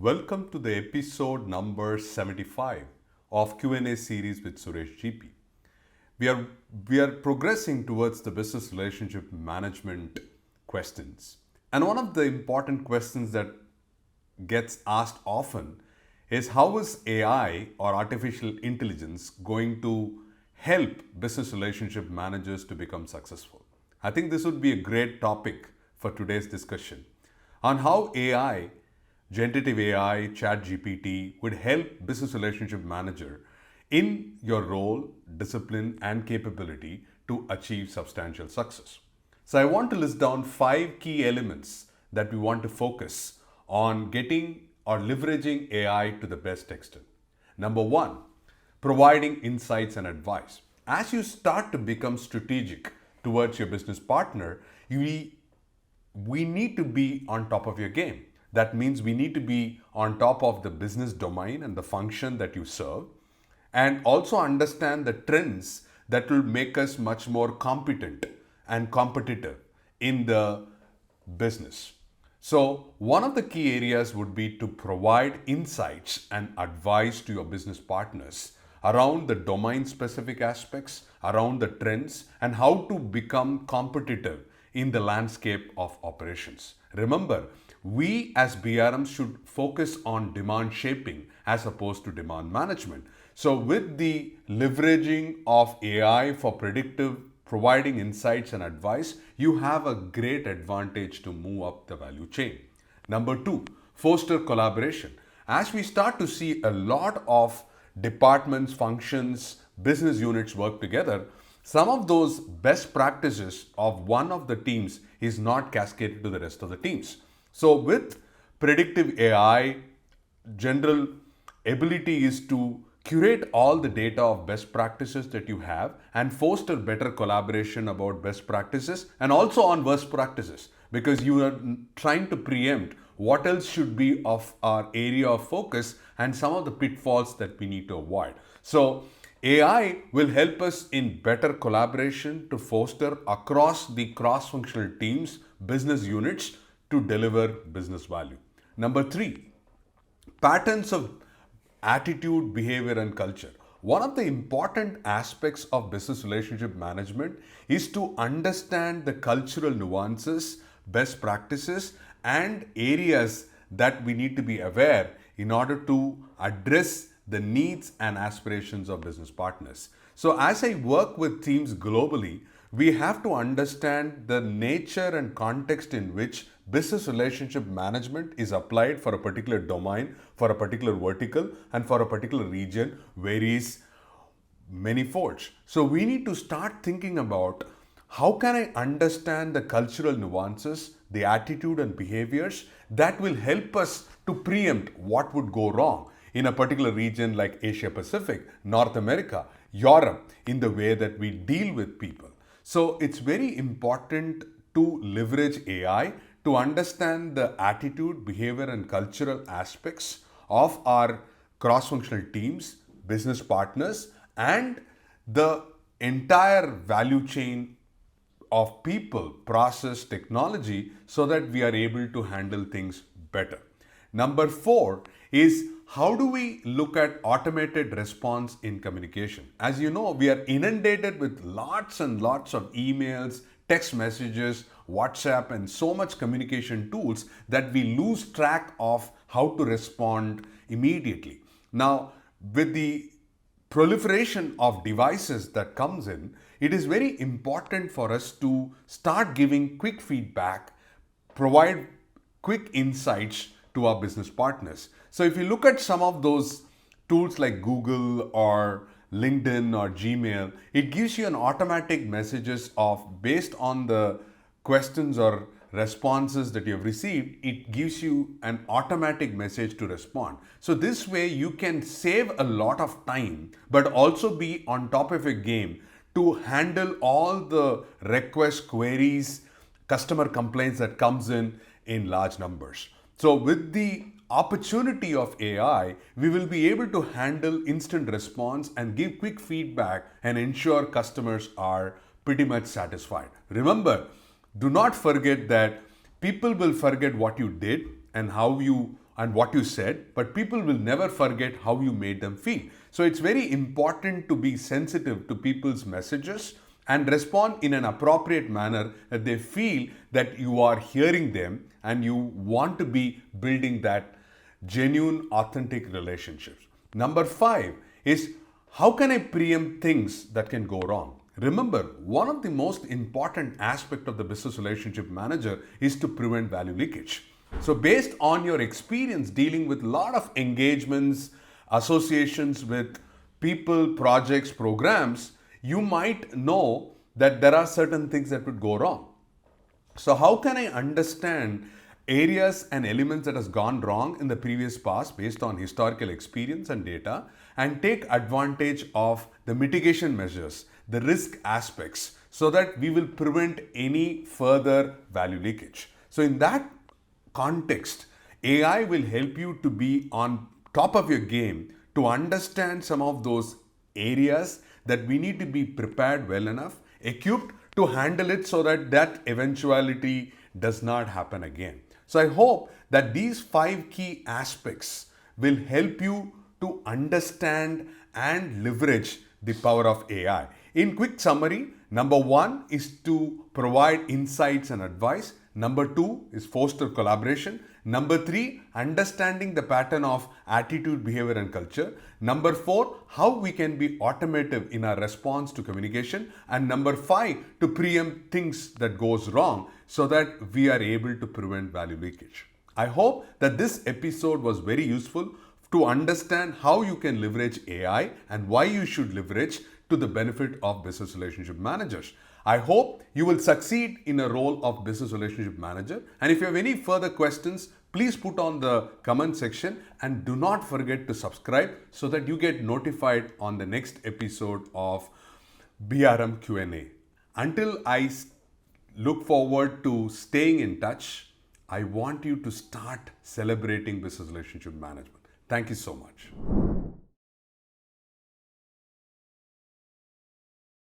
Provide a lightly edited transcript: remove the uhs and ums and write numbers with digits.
Welcome to the episode number 75 of Q&A series with Suresh GP. We are progressing towards the business relationship management questions. And one of the important questions that gets asked often is how is AI or artificial intelligence going to help business relationship managers to become successful? I think this would be a great topic for today's discussion on how AI, generative AI, Chat GPT would help business relationship manager in your role, discipline, and capability to achieve substantial success. So I want to list down 5 key elements that we want to focus on getting or leveraging AI to the best extent. Number 1, providing insights and advice. As you start to become strategic towards your business partner, we need to be on top of your game. That means we need to be on top of the business domain and the function that you serve, and also understand the trends that will make us much more competent and competitive in the business. So one of the key areas would be to provide insights and advice to your business partners around the domain specific aspects, around the trends, and how to become competitive in the landscape of operations. Remember, we as BRMs should focus on demand shaping as opposed to demand management. So with the leveraging of AI for predictive, providing insights and advice, you have a great advantage to move up the value chain. Number 2, foster collaboration. As we start to see a lot of departments, functions, business units work together, some of those best practices of one of the teams is not cascaded to the rest of the teams. So with predictive AI, general ability is to curate all the data of best practices that you have and foster better collaboration about best practices and also on worst practices, because you are trying to preempt what else should be of our area of focus and some of the pitfalls that we need to avoid. So AI will help us in better collaboration to foster across the cross-functional teams, business units to deliver business value. Number 3, patterns of attitude, behavior, and culture. One of the important aspects of business relationship management is to understand the cultural nuances, best practices, and areas that we need to be aware in order to address the needs and aspirations of business partners. So as I work with teams globally, we have to understand the nature and context in which business relationship management is applied for a particular domain, for a particular vertical, and for a particular region varies many folds. So we need to start thinking about how can I understand the cultural nuances, the attitude and behaviors that will help us to preempt what would go wrong in a particular region like Asia Pacific, North America, Europe, in the way that we deal with people. So it's very important to leverage AI to understand the attitude, behavior, and cultural aspects of our cross-functional teams, business partners, and the entire value chain of people, process, technology, so that we are able to handle things better. Number 4 is how do we look at automated response in communication? As you know, we are inundated with lots and lots of emails, text messages, WhatsApp, and so much communication tools that we lose track of how to respond immediately. Now, with the proliferation of devices that comes in, it is very important for us to start giving quick feedback, provide quick insights to our business partners. So if you look at some of those tools like Google or LinkedIn or Gmail, it gives you an automatic messages of based on the questions or responses that you have received, it gives you an automatic message to respond. So this way you can save a lot of time, but also be on top of your game to handle all the requests, queries, customer complaints that comes in large numbers. So with the opportunity of AI, we will be able to handle instant response and give quick feedback and ensure customers are pretty much satisfied. Remember, do not forget that people will forget what you did and how you and what you said, but people will never forget how you made them feel. So it's very important to be sensitive to people's messages and respond in an appropriate manner that they feel that you are hearing them and you want to be building that genuine, authentic relationships. Number 5 is, how can I preempt things that can go wrong? Remember, one of the most important aspects of the business relationship manager is to prevent value leakage. So based on your experience dealing with a lot of engagements, associations with people, projects, programs, you might know that there are certain things that would go wrong. So how can I understand areas and elements that has gone wrong in the previous past based on historical experience and data, and take advantage of the mitigation measures, the risk aspects, so that we will prevent any further value leakage. So in that context, AI will help you to be on top of your game to understand some of those areas that we need to be prepared well enough, equipped to handle it so that that eventuality does not happen again. So I hope that these 5 key aspects will help you to understand and leverage the power of AI. In quick summary, number 1 is to provide insights and advice. Number 2 is foster collaboration. Number 3, understanding the pattern of attitude, behavior and culture. Number 4, how we can be automative in our response to communication. And number 5, to preempt things that goes wrong so that we are able to prevent value leakage. I hope that this episode was very useful to understand how you can leverage AI and why you should leverage to the benefit of business relationship managers. I hope you will succeed in a role of business relationship manager. And if you have any further questions, please put on the comment section, and do not forget to subscribe so that you get notified on the next episode of BRM Q&A. Until I look forward to staying in touch, I want you to start celebrating business relationship management. Thank you so much.